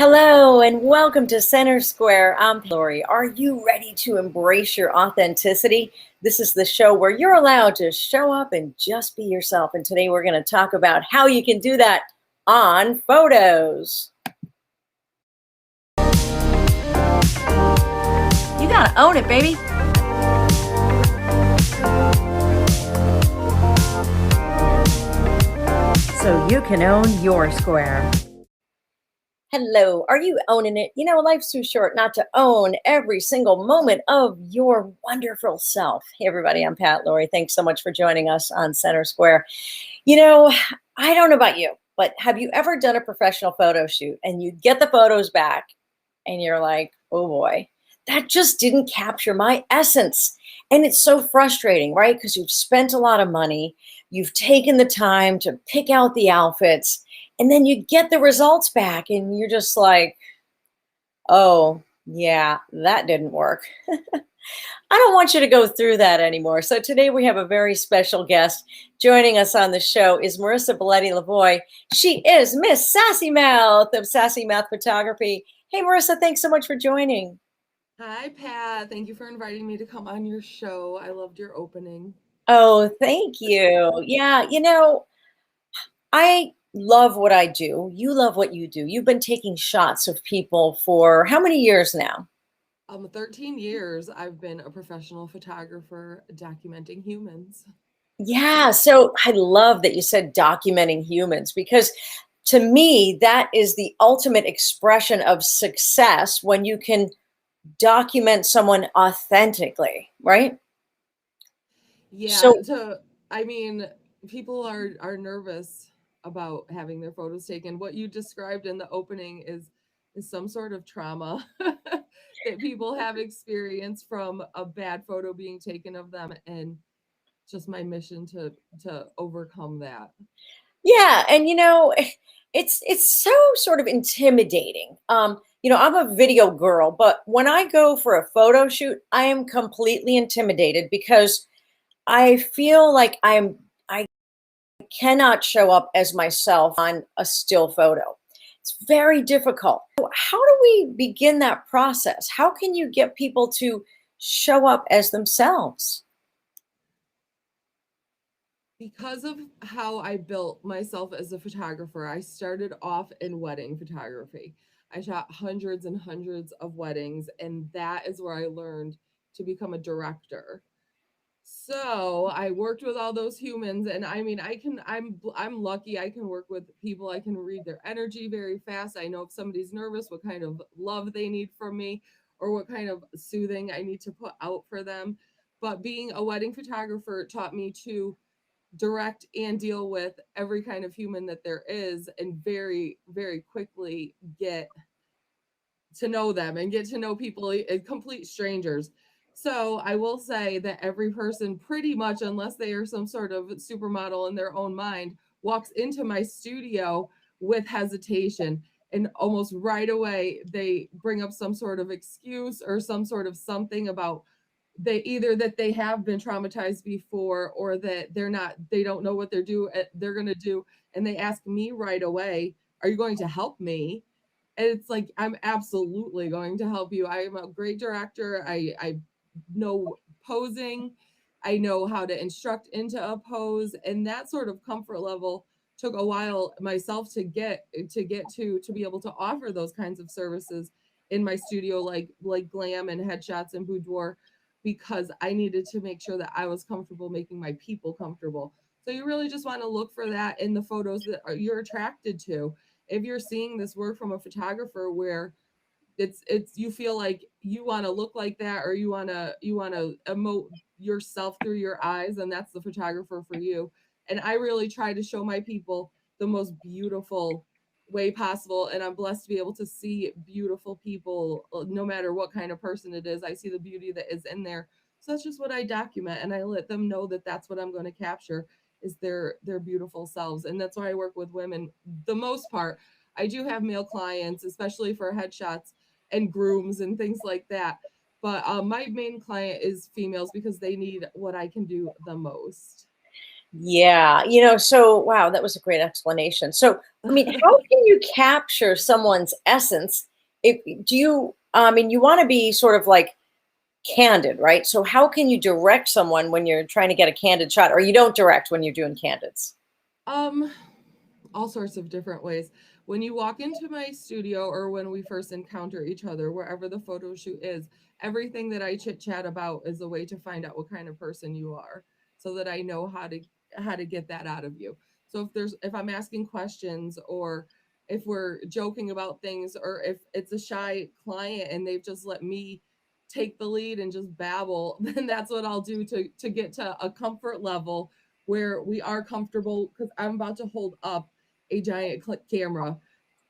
Hello and welcome to Center Square. I'm Lori. Are you ready to embrace your authenticity? This is the show where you're allowed to show up and just be yourself. And today we're going to talk about how you can do that on photos. You got to own it, baby. So you can own your square. Hello, are you owning it? You know, life's too short not to own every single moment of your wonderful self. Hey, everybody, I'm Pat Lori. Thanks so much for joining us on Center Square. You know, I don't know about you, but have you ever done a professional photo shoot and you get the photos back and you're like, oh boy, that just didn't capture my essence? And it's so frustrating, right? Because you've spent a lot of money, you've taken the time to pick out the outfits, and then you get the results back and you're just like, oh, yeah, that didn't work. I don't want you to go through that anymore. So today we have a very special guest. Joining us on the show is Marisa Balletti-Lavoie. She is Miss Sassy Mouth of Sassy Mouth Photography. Hey, Marisa, thanks so much for joining. Hi, Pat. Thank you for inviting me to come on your show. I loved your opening. Oh, thank you. Yeah, I love what I do. You love what you do. You've been taking shots of people for how many years now? 13 years I've been a professional photographer documenting humans. Yeah, so I love that you said documenting humans because to me, that is the ultimate expression of success when you can document someone authentically, right? Yeah, So, I mean, people are nervous about having their photos taken. What you described in the opening is some sort of trauma that people have experienced from a bad photo being taken of them, and just my mission to overcome that. yeah, and it's so sort of intimidating. I'm a video girl, but when I go for a photo shoot, I am completely intimidated because I feel like I cannot show up as myself on a still photo. It's very difficult. So how do we begin that process? How can you get people to show up as themselves? Because of how I built myself as a photographer, I started off in wedding photography. I shot hundreds and hundreds of weddings, and that is where I learned to become a director. So I worked with all those humans, and I mean, I'm lucky. I can work with people. I can read their energy very fast. I know if somebody's nervous, what kind of love they need from me, or what kind of soothing I need to put out for them. But being a wedding photographer taught me to direct and deal with every kind of human that there is, and very very quickly get to know them and get to know people, complete strangers. So I will say that every person, pretty much, unless they are some sort of supermodel in their own mind, walks into my studio with hesitation, and almost right away they bring up some sort of excuse or some sort of something about that they have been traumatized before, or that they don't know what they're going to do, and they ask me right away, are you going to help me? And it's like, I'm absolutely going to help you. I am a great director. I know posing. I know how to instruct into a pose, and that sort of comfort level took a while myself to be able to offer those kinds of services in my studio, like glam and headshots and boudoir, because I needed to make sure that I was comfortable making my people comfortable. So you really just want to look for that in the photos that you're attracted to. If you're seeing this work from a photographer where it's you feel like you want to look like that, or you want to emote yourself through your eyes, and that's the photographer for you. And I really try to show my people the most beautiful way possible, and I'm blessed to be able to see beautiful people, no matter what kind of person it is. I see the beauty that is in there. So that's just what I document, and I let them know that that's what I'm going to capture, is their beautiful selves. And that's why I work with women the most part. I do have male clients, especially for headshots and grooms and things like that. But my main client is females because they need what I can do the most. Yeah, so wow, that was a great explanation. So, I mean, how can you capture someone's essence? If do you, I mean, you want to be sort of like candid, right? So, how can you direct someone when you're trying to get a candid shot, or you don't direct when you're doing candids? Um, all sorts of different ways. When you walk into my studio or when we first encounter each other, wherever the photo shoot is, everything that I chit chat about is a way to find out what kind of person you are so that I know how to get that out of you. So if I'm asking questions or if we're joking about things or if it's a shy client and they've just let me take the lead and just babble, then that's what I'll do to get to a comfort level where we are comfortable because I'm about to hold up a giant camera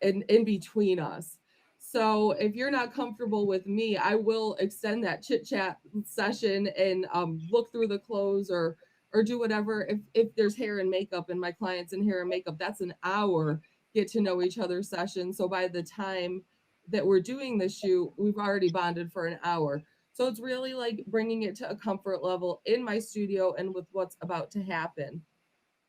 in between us. So if you're not comfortable with me, I will extend that chit chat session and look through the clothes or do whatever. If there's hair and makeup and my clients in hair and makeup, that's an hour get to know each other session. So by the time that we're doing the shoot, we've already bonded for an hour. So it's really like bringing it to a comfort level in my studio and with what's about to happen.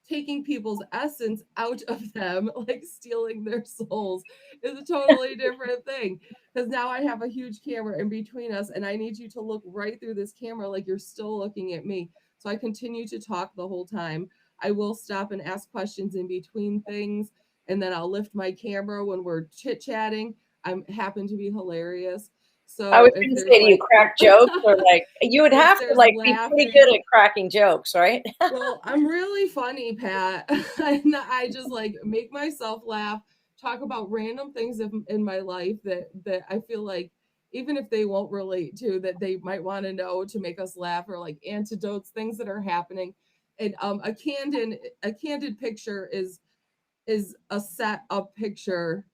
Taking people's essence out of them, like stealing their souls, is a totally different thing. Because now I have a huge camera in between us, and I need you to look right through this camera like you're still looking at me. So I continue to talk the whole time. I will stop and ask questions in between things, and then I'll lift my camera when we're chit chatting. I happen to be hilarious. I was So if going to there's say, do you like, crack jokes, or like you would if have to there's like be pretty laughing, good at cracking jokes, right? well, I'm really funny, Pat. And I just like make myself laugh, talk about random things in my life that I feel like even if they won't relate to that they might want to know to make us laugh or like antidotes, things that are happening. And a candid picture is a set up picture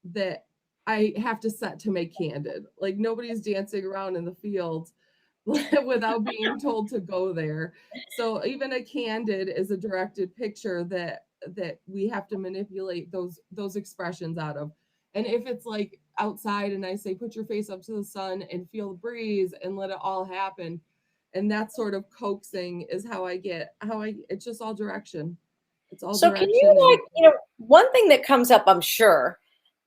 that I have to set to make candid. Like nobody's dancing around in the fields without being told to go there. So even a candid is a directed picture that we have to manipulate those expressions out of. And if it's like outside and I say put your face up to the sun and feel the breeze and let it all happen, and that sort of coaxing is how I it's just all direction. It's all So can you direction and one thing that comes up, I'm sure,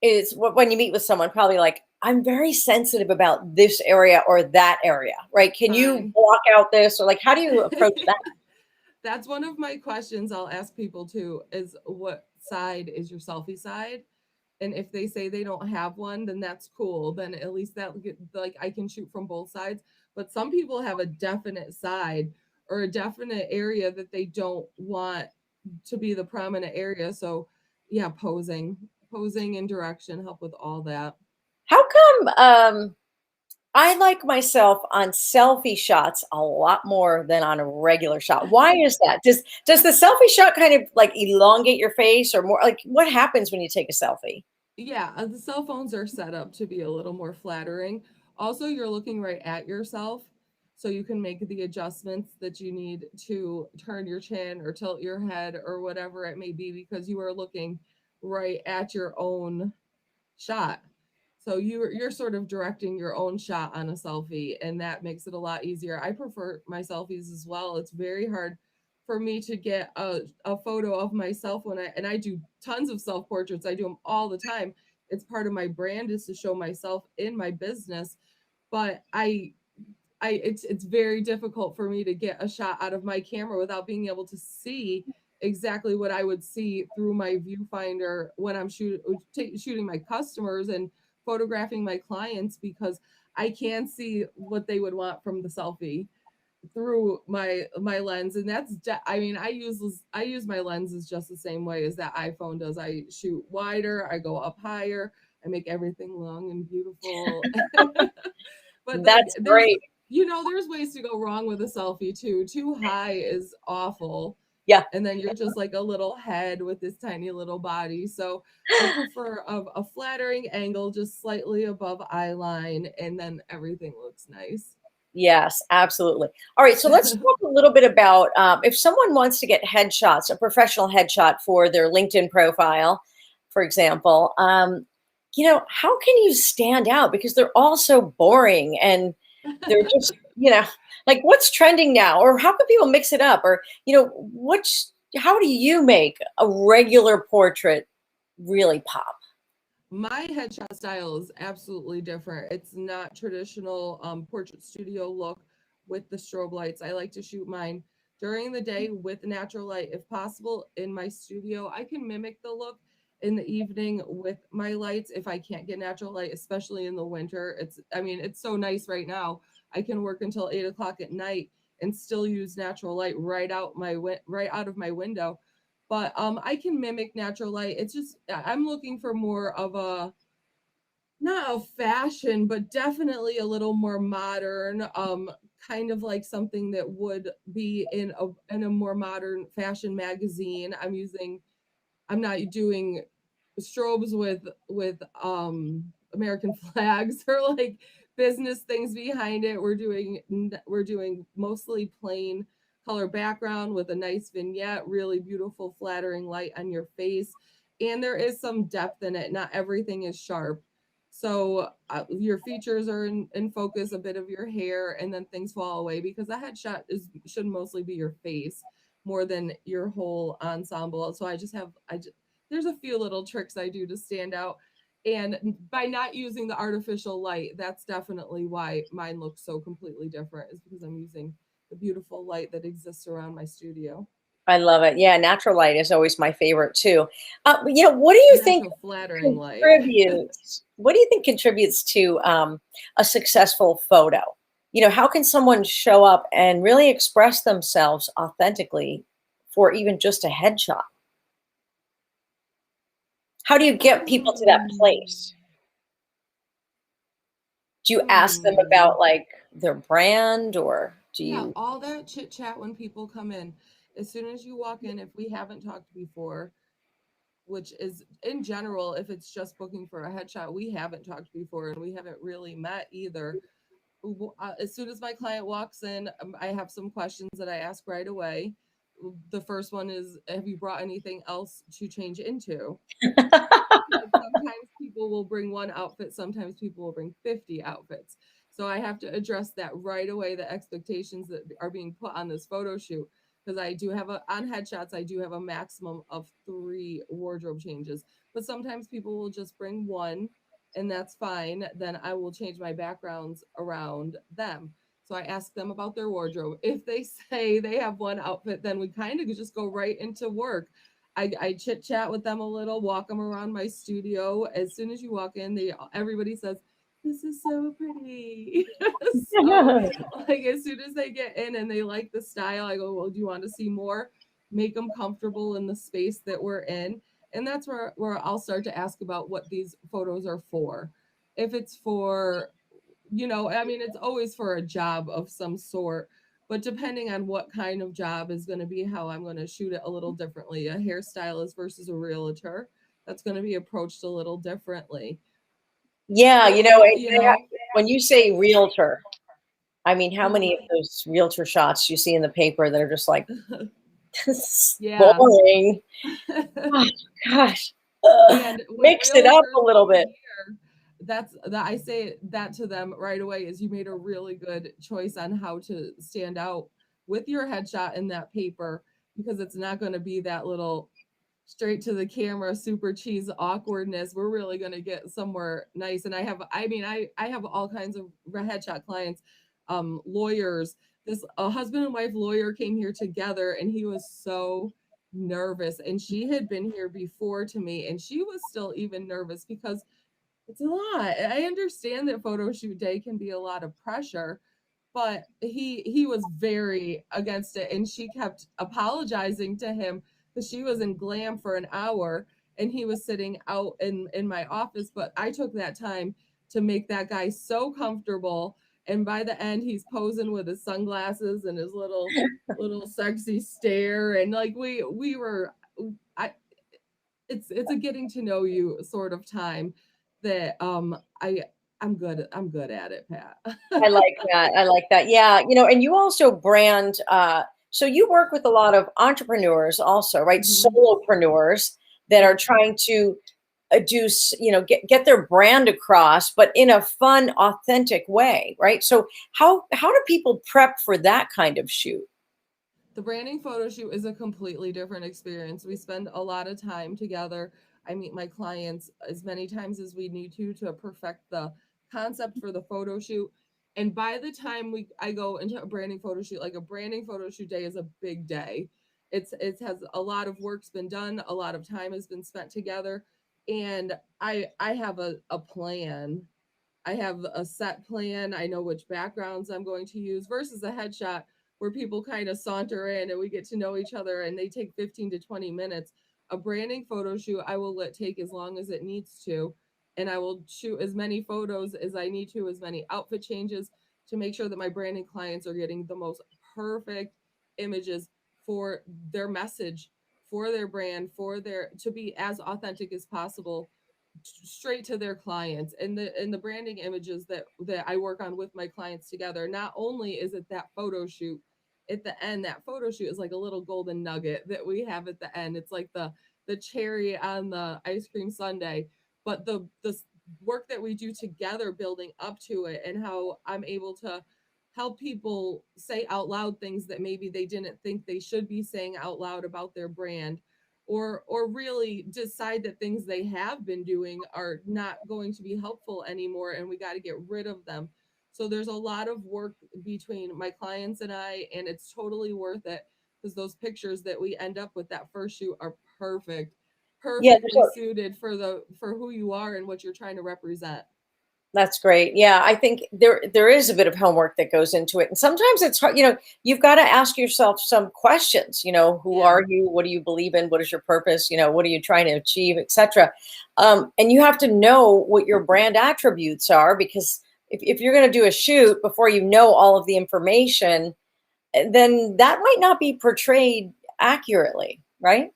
is when you meet with someone, probably like, I'm very sensitive about this area or that area, right? Can you fine. block out this, or like, how do you approach that? That's one of my questions I'll ask people too is what side is your selfie side? And if they say they don't have one, then that's cool. Then at least like I can shoot from both sides. But some people have a definite side or a definite area that they don't want to be the prominent area. So yeah, posing and direction help with all that. How come I like myself on selfie shots a lot more than on a regular shot? Why is that? Does the selfie shot kind of like elongate your face, or more like what happens when you take a selfie? Yeah, the cell phones are set up to be a little more flattering. Also, you're looking right at yourself, so you can make the adjustments that you need to turn your chin or tilt your head or whatever it may be because you are looking right at your own shot. So you're sort of directing your own shot on a selfie, and that makes it a lot easier. I prefer my selfies as well. It's very hard for me to get a photo of myself when I do tons of self portraits. I do them all the time. It's part of my brand is to show myself in my business, but it's very difficult for me to get a shot out of my camera without being able to see exactly what I would see through my viewfinder when I'm shooting my customers and photographing my clients because I can see what they would want from the selfie through my lens. And I mean I use my lenses just the same way as that iPhone does. I shoot wider, I go up higher, I make everything long and beautiful. But like That's there's great. there's ways to go wrong with a selfie too. Too high is awful. Yeah. And then you're just like a little head with this tiny little body. So I prefer a flattering angle just slightly above eye line, and then everything looks nice. Yes, absolutely. All right, so let's talk a little bit about if someone wants to get headshots, a professional headshot for their LinkedIn profile, for example. How can you stand out because they're all so boring and they're just you know, like what's trending now, or how can people mix it up, or how do you make a regular portrait really pop? My headshot style is absolutely different. It's not traditional portrait studio look with the strobe lights. I like to shoot mine during the day with natural light if possible in my studio. I can mimic the look in the evening with my lights if I can't get natural light, especially in the winter. It's so nice right now. I can work until 8 o'clock at night and still use natural light right out of my window, but I can mimic natural light. It's just I'm looking for more of a, not a fashion, but definitely a little more modern, kind of like something that would be in a more modern fashion magazine. I'm not doing strobes with American flags or like business things behind it. We're doing mostly plain color background with a nice vignette, really beautiful flattering light on your face, and there is some depth in it. Not everything is sharp. So your features are in focus, a bit of your hair, and then things fall away because a headshot should mostly be your face more than your whole ensemble. So there's a few little tricks I do to stand out. And by not using the artificial light, that's definitely why mine looks so completely different, is because I'm using the beautiful light that exists around my studio. I love it. Yeah, natural light is always my favorite too. What do you think Natural flattering light. contributes? What do you think contributes to a successful photo? How can someone show up and really express themselves authentically for even just a headshot? How do you get people to that place? Hmm. Do you ask them Hmm. about like their brand, or do Yeah, you? all that chit chat when people come in. As soon as you walk in, if we haven't talked before, which is in general, if it's just booking for a headshot, we haven't talked before and we haven't really met either. As soon as my client walks in, I have some questions that I ask right away. The first one is, have you brought anything else to change into? Because sometimes people will bring one outfit, sometimes people will bring 50 outfits. So I have to address that right away, the expectations that are being put on this photo shoot. Because on headshots, I do have a maximum of 3 wardrobe changes. But sometimes people will just bring one, and that's fine. Then I will change my backgrounds around them. So I ask them about their wardrobe. If they say they have one outfit, then we kind of just go right into work. I chit chat with them a little, walk them around my studio. As soon as you walk in, everybody says, "This is so pretty." So, like as soon as they get in and they like the style, I go, "Well, do you want to see more?" Make them comfortable in the space that we're in, and that's where I'll start to ask about what these photos are for. If it's for, it's always for a job of some sort, but depending on what kind of job is going to be how I'm going to shoot it a little differently. A hairstylist versus a realtor, that's going to be approached a little differently. Yeah, Or, you know, when you say realtor, I mean, how many of mhm. those realtor shots you see in the paper that are just like, this is Yeah. boring. Oh, gosh. And when Mix it up a realtors little come bit. here, that's that I say that to them right away, is you made a really good choice on how to stand out with your headshot in that paper, because it's not going to be that little straight to the camera super cheese awkwardness. We're really going to get somewhere nice. And I have all kinds of headshot clients, lawyers. This a husband and wife lawyer came here together, and he was so nervous, and she had been here before to me, and she was still even nervous because it's a lot. I understand that photo shoot day can be a lot of pressure, but he was very against it, and she kept apologizing to him because she was in glam for an hour and he was sitting out in my office. But I took that time to make that guy so comfortable, and by the end he's posing with his sunglasses and his little sexy stare, and like we were I it's a getting to know you sort of time that I'm good at it, Pat. I like that. I like that. Yeah, and you also brand. So you work with a lot of entrepreneurs, also, right? Mhm. Solopreneurs that are Yep. trying to get their brand across, but in a fun, authentic way, right? So how do people prep for that kind of shoot? The branding photo shoot is a completely different experience. We spend a lot of time together. I meet my clients as many times as we need to perfect the concept for the photo shoot. And by the time I go into a branding photo shoot, like a branding photo shoot day is a big day. It has a lot of work's been done, a lot of time has been spent together, and I have a plan. I have a set plan. I know which backgrounds I'm going to use versus a headshot where people kind of saunter in and we get to know each other and they take 15 to 20 minutes. A branding photo shoot, I will let take as long as it needs to. And I will shoot as many photos as I need to, as many outfit changes to make sure that my branding clients are getting the most perfect images for their message, for their brand, to be as authentic as possible straight to their clients. And the branding images that I work on with my clients together, not only is it that photo shoot at the end, that photo shoot is like a little golden nugget that we have at the end. It's like the cherry on the ice cream sundae, but the work that we do together building up to it, and how I'm able to help people say out loud things that maybe they didn't think they should be saying out loud about their brand, or really decide that things they have been doing are not going to be helpful anymore and we got to get rid of them. So there's a lot of work between my clients and I, and it's totally worth it because those pictures that we end up with that first shoot are perfect, Yeah, perfectly suited for who you are and what you're trying to represent. that's great. Yeah, I think there is a bit of homework that goes into it, and sometimes it's hard. You've got to ask yourself some questions. Who Yeah. are you? What do you believe in? What is your purpose? What are you trying to achieve, etc. And you have to know what your brand attributes are, because if you're going to do a shoot before you know all of the information, then that might not be portrayed accurately, right?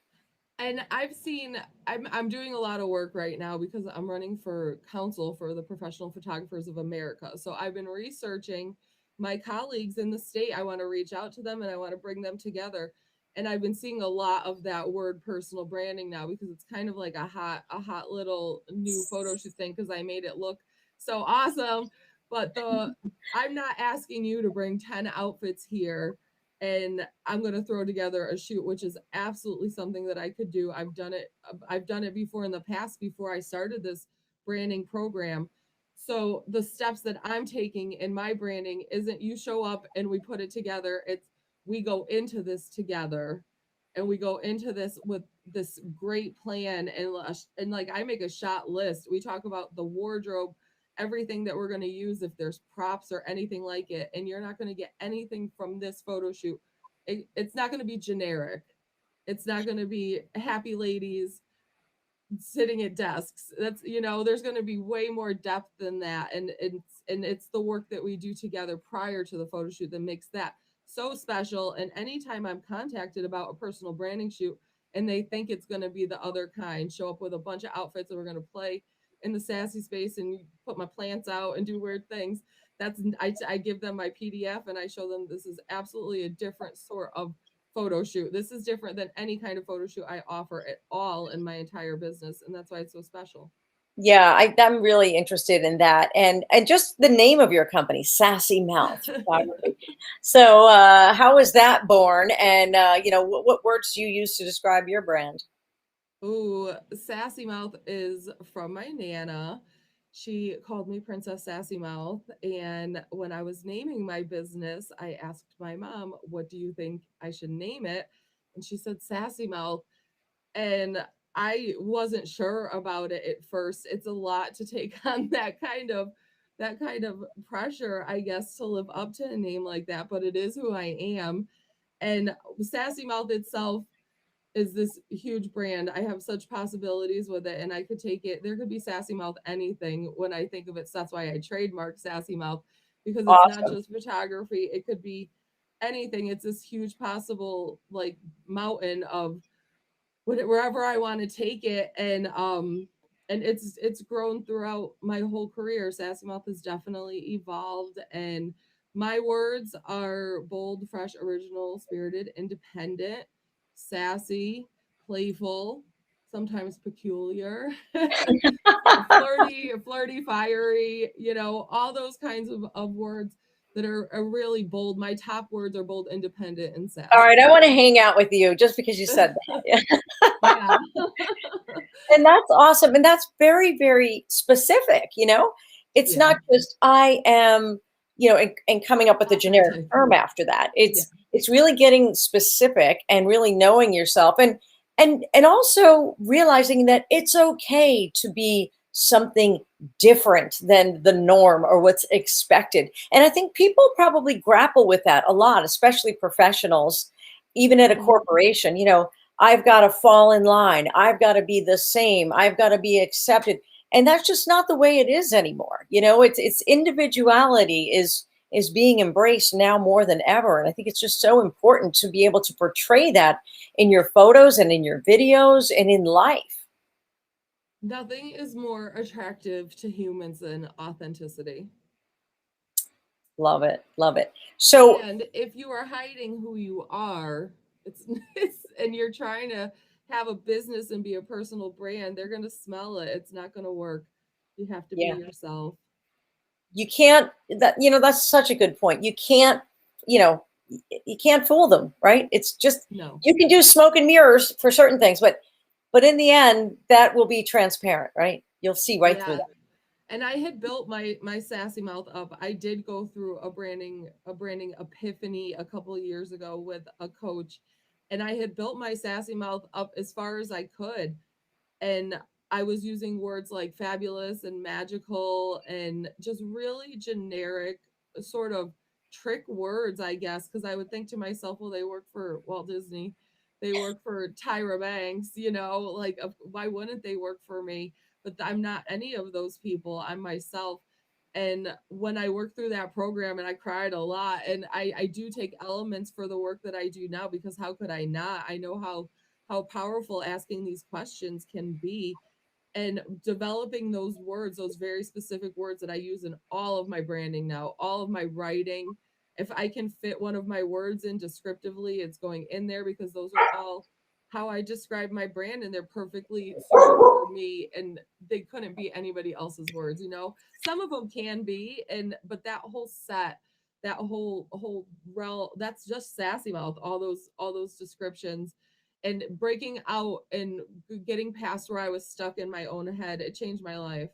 And I'm doing a lot of work right now because I'm running for council for the Professional Photographers of America. So I've been researching my colleagues in the state. I want to reach out to them and I want to bring them together. And I've been seeing a lot of that word personal branding now because it's kind of like a hot little new photo shoot thing because I made it look so awesome. But the I'm not asking you to bring 10 outfits here and I'm going to throw together a shoot, which is absolutely something that I could do. I've done it before in the past before I started this branding program. So the steps that I'm taking in my branding isn't you show up and we put it together. It's we go into this together and we go into this with this great plan, and like I make a shot list. We talk about the wardrobe, everything that we're going to use, if there's props or anything like it, and you're not going to get anything from this photo shoot. It's not going to be generic. It's not going to be happy ladies sitting at desks. There's going to be way more depth than that, and it's the work that we do together prior to the photo shoot that makes that so special. And anytime I'm contacted about a personal branding shoot and they think it's going to be the other kind, show up with a bunch of outfits and we're going to play in the sassy space and put my plants out and do weird things. I give them my PDF and I show them this is absolutely a different sort of photo shoot. This is different than any kind of photo shoot I offer at all in my entire business, and that's why it's so special. Yeah, I'm really interested in that, and just the name of your company, Sassy Mouth Photography. So, how was that born? And what words do you use to describe your brand? Ooh, Sassy Mouth is from my Nana. She called me Princess Sassy Mouth. And when I was naming my business, I asked my mom, what do you think I should name it? And she said Sassy Mouth. And I wasn't sure about it at first. It's a lot to take on that kind of pressure, I guess, to live up to a name like that, but it is who I am. And Sassy Mouth itself is this huge brand. I have such possibilities with it, and I could take it. There could be Sassy Mouth anything when I think of it. So that's why I trademark Sassy Mouth, because it's not Awesome. just photography. It could be anything. It's this huge possible like mountain of wherever I want to take it, and it's grown throughout my whole career. Sassy Mouth has definitely evolved, and my words are bold, fresh, original, spirited, independent, sassy, playful, sometimes peculiar, flirty, fiery, all those kinds of words that are really bold. My top words are bold, independent, and All right, sassy. I want to hang out with you just because you said that. Yeah. And that's awesome. And that's very, very specific, It's Yeah. not just I am, and coming up with a generic Authentic. term after that. Yeah. It's really getting specific and really knowing yourself and also realizing that it's okay to be something different than the norm or what's expected. And I think people probably grapple with that a lot, especially professionals, even at a Mhm. corporation, I've got to fall in line. I've got to be the same. I've got to be accepted. And that's just not the way it is anymore. It's individuality is being embraced now more than ever. And I think it's just so important to be able to portray that in your photos and in your videos and in life. Nothing is more attractive to humans than authenticity. Love it. Love it. So And if you are hiding who you are, it's and you're trying to have a business and be a personal brand, they're going to smell it. It's not going to work. You have to be yeah, yourself. you can't that's such a good point. You know, you can't fool them, right? It's just No. you can do smoke and mirrors for certain things, but in the end, that will be transparent, right? You'll see right through Yeah. that. And I had built my Sassy Mouth up. I did go through a branding epiphany a couple of years ago with a coach, and I had built my Sassy Mouth up as far as I could. And I was using words like fabulous and magical and just really generic sort of trick words, I guess, because I would think to myself, well, they work for Walt Disney, they work for Tyra Banks, like why wouldn't they work for me? But I'm not any of those people. I'm myself. And when I worked through that program, and I cried a lot, and I do take elements for the work that I do now, because how could I not? I know how powerful asking these questions can be, and developing those words, those very specific words that I use in all of my branding now, all of my writing. If I can fit one of my words in descriptively, it's going in there, because those are all how I describe my brand, and they're perfectly suited for me, and they couldn't be anybody else's words. Some of them can be, but that whole set, that whole realm, that's just Sassy Mouth, all those descriptions, and breaking out and getting past where I was stuck in my own head. It changed my life.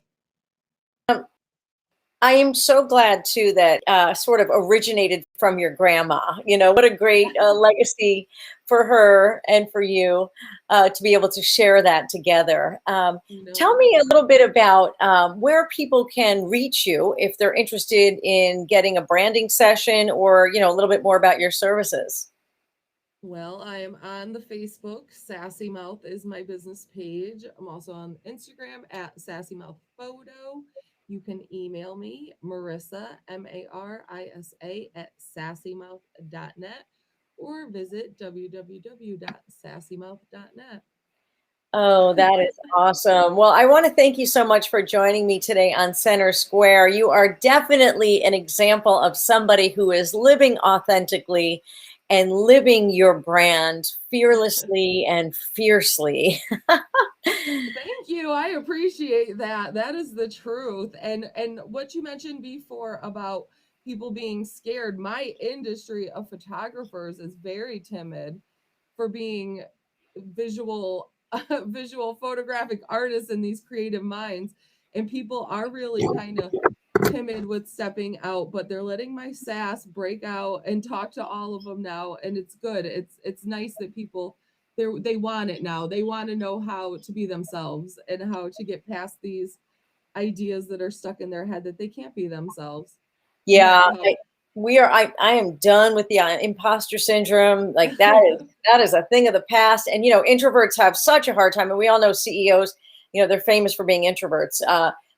I am so glad too that sort of originated from your grandma. What a great legacy for her and for you to be able to share that together. Tell No. me a little bit about where people can reach you if they're interested in getting a branding session or, a little bit more about your services. Well, I am on the Facebook. Sassy Mouth is my business page. I'm also on Instagram at Sassy Mouth Photo. You can email me, Marissa, Marisa, at sassymouth.net, or visit www.sassymouth.net. Oh, that is awesome. Well, I want to thank you so much for joining me today on Center Square. You are definitely an example of somebody who is living authentically and living your brand fearlessly and fiercely. Thank you. I appreciate that. That is the truth. And what you mentioned before about people being scared, my industry of photographers is very timid for being visual visual photographic artists in these creative minds, and people are really kind of timid with stepping out, but they're letting my sass break out and talk to all of them now, and it's good. It's nice that people they want it now. They want to know how to be themselves and how to get past these ideas that are stuck in their head that they can't be themselves. And Yeah, how I am done with the imposter syndrome. Like that is a thing of the past. And introverts have such a hard time. And we all know CEOs, they're famous for being introverts.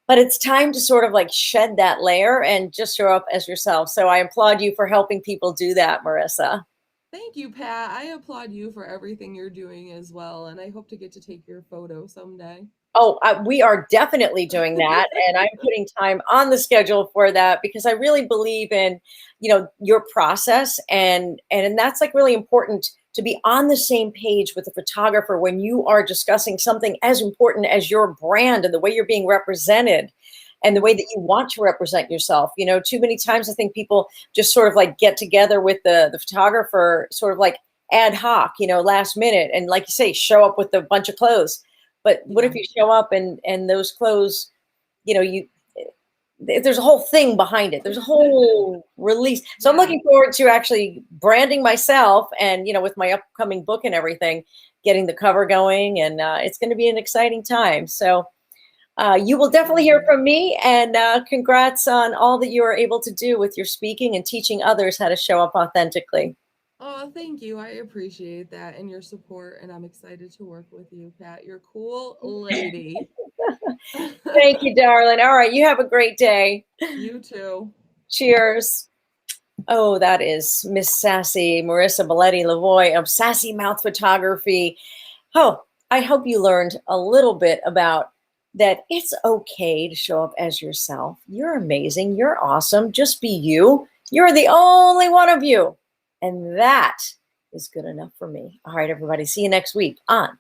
But it's time to sort of like shed that layer and just show up as yourself. So I applaud you for helping people do that, Marissa. Thank you, Pat. I applaud you for everything you're doing as well, and I hope to get to take your photo someday. Oh, we are definitely doing that, and I'm putting time on the schedule for that because I really believe in, your process, and that's like really important to be on the same page with the photographer when you are discussing something as important as your brand and the way you're being represented and the way that you want to represent yourself. You know, too many times I think people just sort of like get together with the photographer sort of like ad hoc, you know, last minute, and like you say, show up with a bunch of clothes. But what if Yeah. you show up and those clothes, you know, there's a whole thing behind it. There's a whole release. So I'm Yeah. looking forward to actually branding myself and, you know, with my upcoming book and everything, getting the cover going, and it's going to be an exciting time. So you will definitely hear from me, and congrats on all that you are able to do with your speaking and teaching others how to show up authentically. Oh, thank you. I appreciate that and your support, and I'm excited to work with you, Pat. You're a cool lady. Thank you, darling. All right. You have a great day. You too. Cheers. Oh, that is Miss Sassy, Marisa Balletti-Lavoie of Sassy Mouth Photography. Oh, I hope you learned a little bit about that. It's okay to show up as yourself. You're amazing. You're awesome. Just be you. You're the only one of you. And that is good enough for me. All right, everybody. See you next week on